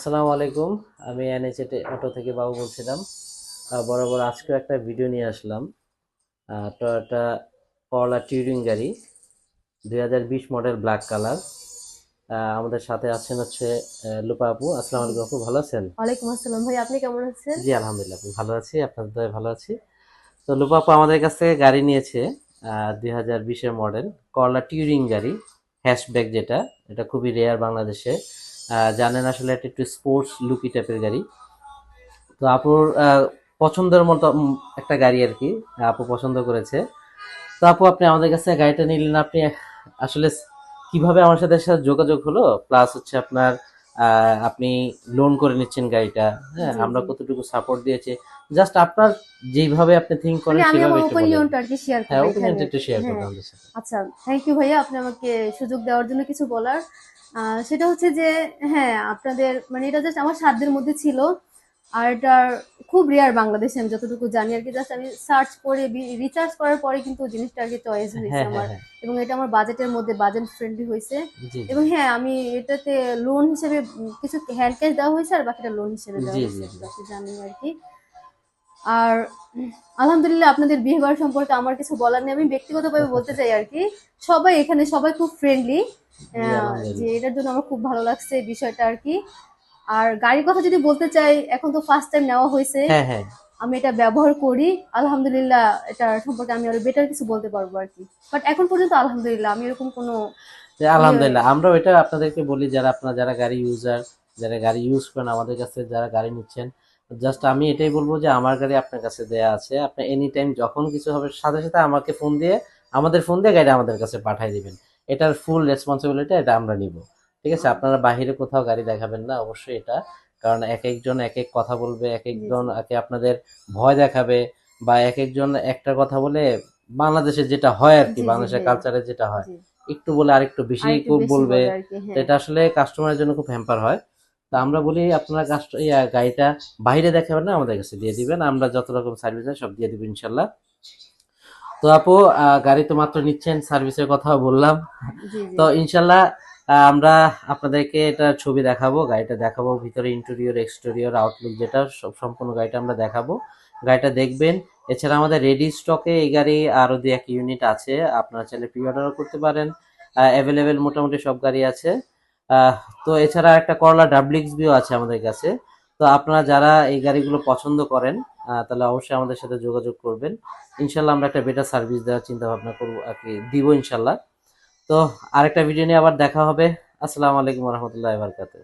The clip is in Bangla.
আসসালামু আলাইকুম। আমি এনএচএ অটো থেকে বাবু বলছিলাম। বরাবর আজকেও একটা ভিডিও নিয়ে আসলাম। টয়োটা করলা টিউরিং গাড়ি 2020 মডেল ব্ল্যাক কালার। আমাদের সাথে আছেন হচ্ছে লুপা আপু। আসসালামু আলাইকুম আপু, ভালো আছেন? ওয়ালাইকুম আসসালাম ভাই, আপনি কেমন আছেন? জি আলহামদুলিল্লাহ আপু, ভালো আছি, আপনাদের দয়ায় ভালো আছি। তো লুপা আপু আমাদের কাছ থেকে গাড়ি নিয়েছে 2020-এর মডেল করলা টিউরিং গাড়ি, হ্যাশব্যাক যেটা, এটা খুবই রেয়ার বাংলাদেশে। জানেন আসলে এটা একটু স্পোর্টস লুকি টাইপের গাড়ি। তো আপুর পছন্দের মতো একটা গাড়ি আর কি, আপু পছন্দ করেছে। তো আপু আপনি আমাদের কাছে গাড়িটা নিলেন, আপনি আসলে কিভাবে আমার সাথে যোগাযোগ হলো, প্লাস হচ্ছে আপনার আপনি লোন করে নিচ্ছেন গাড়িটা, হ্যাঁ জি আমরা জি। কতটুকু সাপোর্ট দিয়েছি, জাস্ট আপনার যেইভাবে আপনি থিঙ্ক মানে করেন আমি সেভাবে আমার একটু বলেন। ওপিনিয়নটা আর কি শেয়ার হ্যাঁ, করবো এখানে। ওপিনিয়নটা একটু শেয়ার করবেন হ্যাঁ, আমাদের সাথে। আচ্ছা, থ্যাংক ইউ ভাইয়া, আপনি আমাকে সুযোগ দেওয়ার জন্য কিছু বলার। সেটা হচ্ছে যে, হ্যাঁ আপনাদের মানে এটা জাস্ট আমার সাধ্যের মধ্যে ছিল। আর এটার খুব রেয়ার বাংলাদেশে, আমি যতটুকু জানি আর কি। জাস্ট আমি সার্চ করে রিসার্চ করার পরে কিন্তু জিনিসটা আর কি চয়েস হয়েছে হ্যাঁ হ্যাঁ আমার। হ্যাঁ। এবং এটা আমার বাজেটের মধ্যে, বাজেট ফ্রেন্ডলি হয়েছে। জি জি। এবং হ্যাঁ, আমি এটাতে লোন হিসেবে কিছু হ্যান্ড ক্যাশ দেওয়া হয়েছে, আর বাকিটা লোন হিসেবে দেওয়া জি জি হয়েছে, জি। আপনি জানেন আর কি। আর আলহামদুলিল্লাহ, আপনাদের বিহেভিয়ার সম্পর্কে আমার কিছু বলার নেই, আমি ব্যক্তিগতভাবে বলতে চাই আর কি। সবাই এখানে সবাই খুব ফ্রেন্ডলি। জি যে আলহামদুলিল্লাহ। এটার জন্য আমার খুব ভালো লাগছে এই বিষয়টা আর কি। আর গাড়ির কথা যদি বলতে চাই, এখন তো ফার্স্ট টাইম নেওয়া হয়েছে, হ্যাঁ হ্যাঁ। আমি এটা ব্যবহার করি। আলহামদুলিল্লাহ, এটা সম্পর্কে আমি আরো বেটার কিছু বলতে পারবো আর কি। বাট এখন পর্যন্ত আলহামদুলিল্লাহ আমি এরকম কোনো যে ইয়ে। আলহামদুলিল্লাহ, আমরাও এটা আপনাদেরকে বলি, যারা আপনারা যারা গাড়ি ইউজার, যারা গাড়ি ইউজ করেন আমাদের কাছে, যারা গাড়ি নিচ্ছেন, জাস্ট আমি এটাই বলবো যে আমার গাড়ি আপনার কাছে দেয়া আছে, আপনি এনি টাইম যখন কিছু হবে সাথে সাথে আমাকে ফোন দিয়ে, আমাদের ফোন দিয়ে গাড়ি আমাদের কাছে পাঠিয়ে দিবেন। এটার ফুল রেসপন্সিবিলিটি এটা আমরা নিব। ঠিক আছে, আপনারা বাহিরে কোথাও গাড়ি দেখাবেন না অবশ্যই এটা, কারণ এক একজন এক এক কথা বলবে, এক জি একজন জি একে আপনাদের ভয় দেখাবে, বা এক একজন একটা কথা বলে, বাংলাদেশে যেটা হয় আর কি, জি জি বাংলাদেশের ভাইয়া। কালচারে যেটা হয়, জি, একটু বলে আরেকটু বেশি আর একটু খুব বেশি বলবে। বলে আর কি, তো হ্যাঁ। এটা আসলে কাস্টমারের জন্য খুব হ্যাম্পার হয়। তো আমরা বলি আপনারা গাড়িটা বাইরে দেখাবেন না, আমাদের কাছে দিয়ে দিবেন, আমরা যত রকম সার্ভিস হয় সব দিয়ে দিব ইনশাল্লাহ। তো আপু গাড়ি তো মাত্র নিচ্ছেন, সার্ভিসের কথাও বললাম। জি জি তো ইনশাল্লাহ আমরা আপনাদেরকে এটা ছবি দেখাবো, গাড়িটা দেখাবো, ভিতরে ইন্টেরিয়র এক্সটেরিয়র আউটলুক যেটা সব সম্পূর্ণ গাড়িটা আমরা দেখাবো, গাড়িটা দেখবেন। এছাড়া আমাদের রেডি স্টকে এই গাড়ি আরো 2-1 ইউনিট আছে, আপনারা চাইলে প্রি অর্ডারও করতে পারেন। অ্যাভেলেবেল মোটামুটি সব গাড়ি আছে। আহ, তো এছাড়া একটা করলা ডাবলিক্স আছে আমাদের কাছে। তো আপনারা যারা এই গাড়িগুলো পছন্দ করেন, তাহলে অবশ্যই আমাদের সাথে যোগাযোগ করবেন। ইনশাল্লাহ আমরা একটা বেটার সার্ভিস দেওয়ার চিন্তা ভাবনা করবো আর কি, দিব ইনশাল্লাহ। তো আরেকটা ভিডিও নিয়ে আবার দেখা হবে। আসসালামু আলাইকুম রহমতুল্লাহ বারকাতুহ।